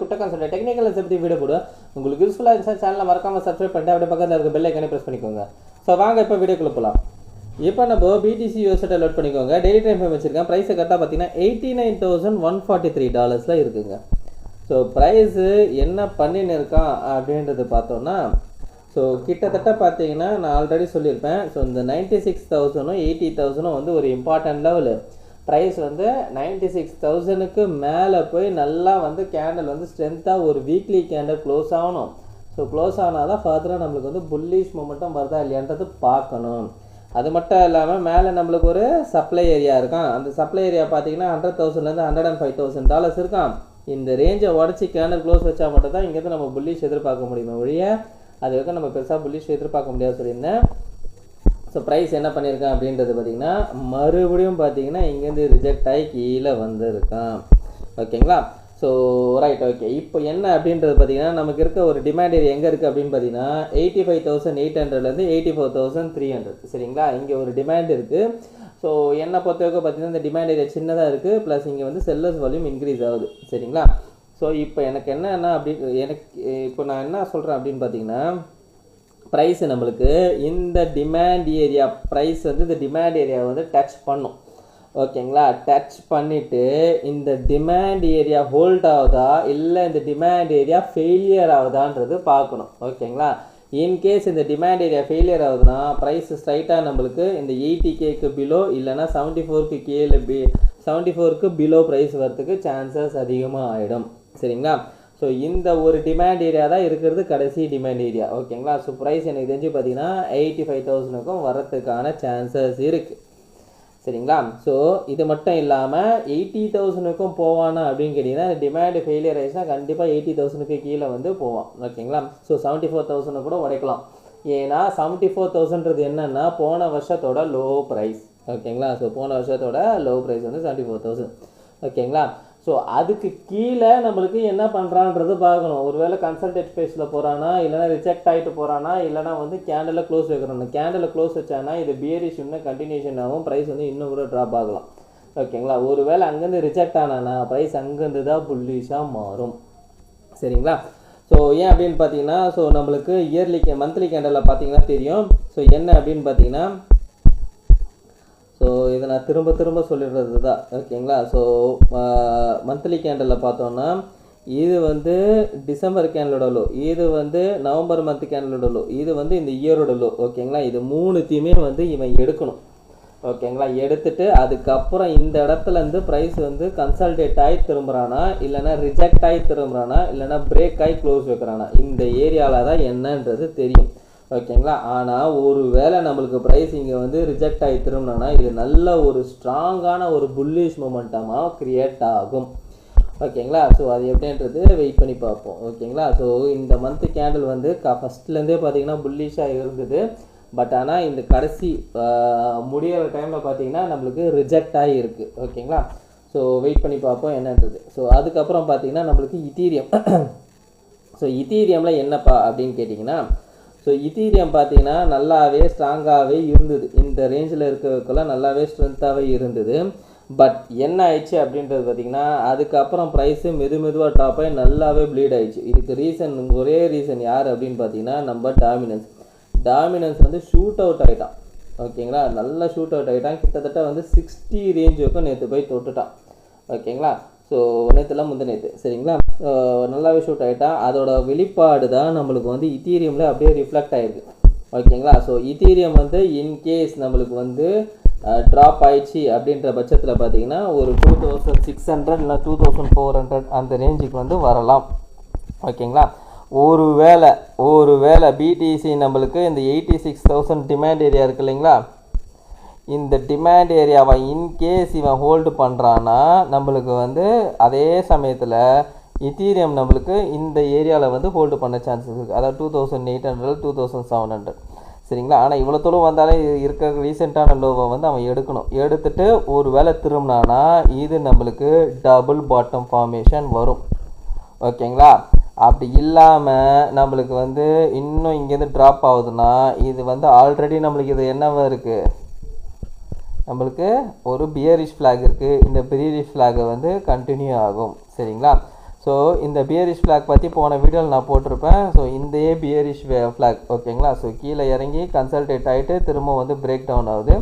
குட்டக்கான technical பற்றி video போடுவேன். உங்களுக்கு யூஸ்ஃபுல்லாக இருந்துச்சா சேனலை மறக்காமல் சப்ஸ்கிரைப் பண்ணிட்டு அப்படியே பக்கத்தில் இருக்க பெல் ஐக்கானே ப்ரெஸ் பண்ணிக்கோங்க. ஸோ வாங்க இப்போ வீடியோக்குள்ள போகலாம். இப்போ நம்ம BTC யூஎஸ்டி லோட் பண்ணிக்கோங்க. டெய்லி டைம் ஃப்ரேம் வச்சிருக்கேன். ப்ரைஸை கரெக்டாக பார்த்தீங்கன்னா $89,143 இருக்குங்க. ஸோ ப்ரைஸு என்ன பண்ணின்னு இருக்கான் அப்படின்றது பார்த்தோன்னா, ஸோ கிட்டத்தட்ட பார்த்தீங்கன்னா நான் ஆல்ரெடி சொல்லியிருப்பேன். ஸோ இந்த 96,000 80,000 வந்து ஒரு இம்பார்ட்டன்ட் லெவலு. ப்ரைஸ் வந்து 96,000க்கு மேலே போய் நல்லா வந்து கேண்டில் வந்து ஸ்ட்ரென்த்தாக ஒரு வீக்லி கேண்டில் க்ளோஸ் ஆகணும். ஸோ க்ளோஸ் ஆனால் தான் ஃபர்தராக நம்மளுக்கு வந்து புல்லிஷ் மொமெண்டம் வருதா இல்லையான்றது பார்க்கணும். அது மட்டும் இல்லாமல் மேலே நம்மளுக்கு ஒரு சப்ளை ஏரியா இருக்கான். அந்த சப்ளை ஏரியா பார்த்தீங்கன்னா $100,000லேருந்து $105,000 இருக்கான். இந்த ரேஞ்சை உடச்சி கேண்டில் க்ளோஸ் வச்சா மட்டும் தான் இங்கேருந்து நம்ம புல்லிஷ் எதிர்பார்க்க முடியுமே ஒழிய அது வரைக்கும் நம்ம பெருசாக புல்லிஷ் எதிர்பார்க்க முடியாது சொல்லியிருந்தேன். ஸோ ப்ரைஸ் என்ன பண்ணியிருக்கேன் அப்படின்றது பார்த்திங்கன்னா மறுபடியும் பார்த்தீங்கன்னா இங்கேருந்து ரிஜெக்ட் ஆகி கீழே வந்திருக்கான். ஓகேங்களா? So right, okay. இப்போ என்ன அப்படின்றது பார்த்திங்கன்னா நமக்கு இருக்க ஒரு டிமாண்ட் ஏரியா எங்கே இருக்குது அப்படின்னு பார்த்தீங்கன்னா 85,800லேருந்து 84,300. சரிங்களா? இங்கே ஒரு டிமாண்ட் இருக்குது. ஸோ என்னை பொறுத்தவரைக்கும் பார்த்தீங்கன்னா இந்த டிமாண்ட் ஏரியா சின்னதாக இருக்குது, ப்ளஸ் இங்கே வந்து செல்லர்ஸ் வால்யூம் இன்க்ரீஸ் ஆகுது. சரிங்களா? ஸோ இப்போ எனக்கு என்ன இப்போ நான் என்ன சொல்கிறேன் அப்படின்னு பார்த்தீங்கன்னா ப்ரைஸு நம்மளுக்கு இந்த டிமாண்ட் ஏரியா ப்ரைஸ் வந்து இந்த டிமாண்ட் ஏரியா வந்து டச் பண்ணும். ஓகேங்களா? டச் பண்ணிவிட்டு இந்த டிமாண்ட் ஏரியா ஹோல்ட் ஆகுதா இல்லை இந்த டிமாண்ட் ஏரியா ஃபெயிலியர் ஆகுதான்றது பார்க்கணும். ஓகேங்களா? இன்கேஸ் இந்த டிமாண்ட் ஏரியா ஃபெயிலியர் ஆகுதுன்னா ப்ரைஸ் ஸ்ட்ரைட்டாக நம்மளுக்கு இந்த 80Kக்கு பிலோ இல்லைனா 74க்கு கீழே 74க்கு பிலோ ப்ரைஸ் வரத்துக்கு சான்சஸ் அதிகமாக ஆகிடும். சரிங்களா? ஸோ இந்த ஒரு டிமாண்ட் ஏரியா தான் இருக்கிறது கடைசி டிமாண்ட் ஏரியா. ஓகேங்களா? ஸோ ப்ரைஸ் எனக்கு தெரிஞ்சு பார்த்தீங்கன்னா 85,000க்கும் வரத்துக்கான சான்சஸ் இருக்குது. சரிங்களா? ஸோ இது மட்டும் இல்லாமல் 80,000க்கும் போவானா அப்படின்னு கேட்டிங்கன்னா டிமாண்டு ஃபெயிலியர் ஆயிடுச்சுன்னா கண்டிப்பாக 80,000க்கு கீழே வந்து போவான். ஓகேங்களா? ஸோ 74,000 கூட உடைக்கலாம். ஏன்னா 74,000ன்றது என்னென்னா போன வருஷத்தோட லோ ப்ரைஸ். ஓகேங்களா? ஸோ போன வருஷத்தோட லோ ப்ரைஸ் வந்து 74,000. ஓகேங்களா? ஸோ அதுக்கு கீழே நம்மளுக்கு என்ன பண்ணுறான்றது பார்க்கணும். ஒருவேளை கன்சல்டேட் ஃபேஸில் போகிறானா இல்லைனா ரிஜெக்ட் ஆகிட்டு போகிறானா இல்லைனா வந்து கேண்டில் க்ளோஸ் வைக்கிறான். கேண்டில் க்ளோஸ் வச்சானா இது பியரிஷ் இன்னும் கண்டினியூஷன் ஆகும், ப்ரைஸ் வந்து இன்னும் கூட ட்ராப் ஆகலாம். ஓகேங்களா? ஒருவேளை அங்கேருந்து ரிஜெக்ட் ஆனானா ப்ரைஸ் அங்கேருந்து தான் புல்லிஷாக மாறும். சரிங்களா? ஸோ ஏன் அப்படின்னு பார்த்தீங்கன்னா ஸோ நம்மளுக்கு மந்த்லி கேண்டலில் பார்த்தீங்கன்னா தெரியும். ஸோ என்ன அப்படின்னு பார்த்தீங்கன்னா ஸோ இதை நான் திரும்ப சொல்லிடுறது தான். ஓகேங்களா? ஸோ மந்த்லி கேண்டலில் பார்த்தோன்னா இது வந்து டிசம்பர் கேண்டலோட லோ, இது வந்து நவம்பர் மந்த் கேண்டலோட லோ, இது வந்து இந்த இயரோட லோ. ஓகேங்களா? இது மூணுத்தையுமே வந்து இவன் எடுக்கணும். ஓகேங்களா? எடுத்துட்டு அதுக்கப்புறம் இந்த இடத்துலேருந்து ப்ரைஸ் வந்து கன்சல்டேட் ஆகி திரும்புகிறானா இல்லைனா ரிஜெக்ட் ஆகி திரும்புகிறானா இல்லைனா பிரேக் ஆகி க்ளோஸ் வைக்கிறானா இந்த ஏரியாவில் தான் என்னன்றது தெரியும். ஓகேங்களா? ஆனால் ஒரு வேளை நம்மளுக்கு ப்ரைஸ் இங்கே வந்து ரிஜெக்ட் ஆகி திரும்பினா இது நல்ல ஒரு ஸ்ட்ராங்கான ஒரு புல்லிஷ் மொமெண்டமாக க்ரியேட் ஆகும். ஓகேங்களா? ஸோ அது எப்படின்றது வெயிட் பண்ணி பார்ப்போம். ஓகேங்களா? ஸோ இந்த மந்த் கேண்டில் வந்து ஃபஸ்ட்லேருந்தே பார்த்தீங்கன்னா புல்லிஷாக இருந்தது. பட் ஆனால் இந்த கடைசி முடிகிற டைமில் பார்த்தீங்கன்னா நம்மளுக்கு ரிஜெக்ட் ஆகி இருக்குது. ஓகேங்களா? ஸோ வெயிட் பண்ணி பார்ப்போம் என்னன்றது. ஸோ அதுக்கப்புறம் பார்த்தீங்கன்னா நம்மளுக்கு இத்தீரியம். ஸோ இத்தீரியமில் என்னப்பா அப்படின்னு கேட்டிங்கன்னா ஸோ இத்தீரியம் பார்த்தீங்கன்னா நல்லாவே ஸ்ட்ராங்காகவே இருந்தது. இந்த ரேஞ்சில் இருக்கிறதுக்கெல்லாம் நல்லாவே ஸ்ட்ரென்த்தாகவே இருந்தது. பட் என்ன ஆயிடுச்சு அப்படின்றது பார்த்திங்கன்னா அதுக்கப்புறம் ப்ரைஸு மெதுவாக ட்ராப் ஆகி நல்லாவே ப்ளீட் ஆகிடுச்சு. இதுக்கு ஒரே ரீசன் யார் அப்படின்னு பார்த்தீங்கன்னா நம்ம டாமினன்ஸ் வந்து ஷூட் அவுட் ஆகிட்டான். ஓகேங்களா? நல்லா ஷூட் அவுட் ஆகிட்டான். கிட்டத்தட்ட வந்து 60 ரேஞ்சுக்கும் நேற்று போய் தொட்டுட்டான். ஓகேங்களா? ஸோ நேற்றுலாம் நேற்று. சரிங்களா? நல்லாவே ஷூட் ஆகிட்டான். அதோட வெளிப்பாடு தான் நம்மளுக்கு வந்து இத்தீரியமில் அப்படியே ரிஃப்ளெக்ட் ஆகிருக்கு. ஓகேங்களா? ஸோ இத்தீரியம் வந்து இன்கேஸ் நம்மளுக்கு வந்து ட்ராப் ஆயிடுச்சு அப்படின்ற பட்சத்தில் பார்த்தீங்கன்னா ஒரு 2,600 இல்லை 2,400 அந்த ரேஞ்சுக்கு வந்து வரலாம். ஓகேங்களா? ஒரு வேளை BTC நம்மளுக்கு இந்த 86,000 டிமாண்ட் ஏரியா இருக்குது இல்லைங்களா? இந்த டிமாண்ட் ஏரியாவை இன்கேஸ் இவன் ஹோல்டு பண்ணுறான்னா நம்மளுக்கு வந்து அதே சமயத்தில் இத்தீரியம் நம்மளுக்கு இந்த ஏரியாவில் வந்து ஹோல்டு பண்ண சான்சஸ் இருக்குது. அதாவது 2,800 2,700. சரிங்களா? ஆனால் இவ்வளோ தொழில் வந்தாலே இருக்கிற ரீசெண்டான லோவை வந்து அவன் எடுத்துட்டு ஒரு வேளை திரும்பினானா இது நம்மளுக்கு டபுள் பாட்டம் ஃபார்மேஷன் வரும். ஓகேங்களா? அப்படி இல்லாமல் நம்மளுக்கு வந்து இன்னும் இங்கேருந்து ட்ராப் ஆகுதுன்னா இது வந்து ஆல்ரெடி நம்மளுக்கு இது என்னவா இருக்குது, நம்மளுக்கு ஒரு பியரிஷ் ஃப்ளாக் இருக்குது. இந்த பியரிஷ் ஃப்ளாகை வந்து கண்டினியூ ஆகும். சரிங்களா? ஸோ இந்த பியரிஷ் ஃப்ளாக் பற்றி போன வீடியோவில் நான் போட்டிருப்பேன். ஸோ இந்த பியரிஷ் ஃப்ளாக் ஓகேங்களா. ஸோ கீழே இறங்கி கன்சல்டேட் ஆகிட்டு திரும்ப வந்து பிரேக் டவுன் ஆகுது.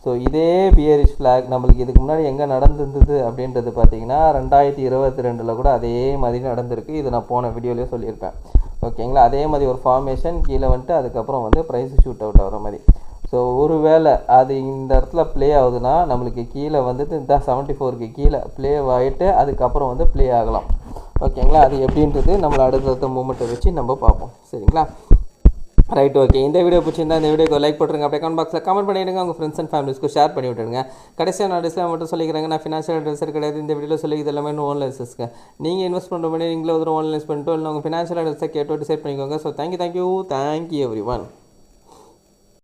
ஸோ இதே பியரிஷ் ஃப்ளாக் நம்மளுக்கு இதுக்கு முன்னாடி எங்கே நடந்திருந்தது அப்படின்றது பார்த்தீங்கன்னா 2022 கூட அதே மாதிரி நடந்திருக்கு. இது நான் போன வீடியோலேயே சொல்லியிருப்பேன் ஓகேங்களா. அதே மாதிரி ஒரு ஃபார்மேஷன் கீழே வந்துட்டு அதுக்கப்புறம் வந்து ப்ரைஸ் ஷூட் அவுட் ஆகிற மாதிரி. ஸோ ஒரு வேளை அது இந்த இடத்துல ப்ளே ஆகுதுன்னா நம்மளுக்கு கீழே வந்துட்டு இந்த 74க்கு கீழே ப்ளே ஆகிட்டு அதுக்கப்புறம் வந்து ப்ளே ஆகலாம் ஓகேங்களா. அது எப்படின்றது நம்மளை அடுத்த மூமெண்ட்டை வச்சு நம்ம பார்ப்போம் சரிங்களா. Right okay. இந்த வீடியோ பிடிச்சிருந்தா இந்த வீடியோக்கு லைக் போட்டுருங்க. அப்படியே கமெண்ட் பாக்ஸில் கமெண்ட் பண்ணிவிடுங்க. உங்கள் ஃப்ரெண்ட்ஸ் அண்ட் ஃபேமிலிஸ்க்கு ஷேர் பண்ணி விட்டுருங்க. கடைசியாக நான் டிஸ்கிளைமர் மட்டும் சொல்லிக்கிறேங்க. நான் ஃபினான்ஷியல் அட்வைசர் கிடையாது. இந்த வீடியோவில் சொல்லிக்கிறது எல்லாமே ஆன்லைன் பிஸ்னஸ்க்கு. நீங்கள் இன்வெஸ்ட் பண்ணுற பண்ணி நீங்களே ஒரு ஆன்லைன் பண்ணிட்டு இல்லை உங்கள் ஃபினான்ஷியல் அட்வைஸை கேட்டு டிசைட் பண்ணிக்கோங்க. So thank you every one.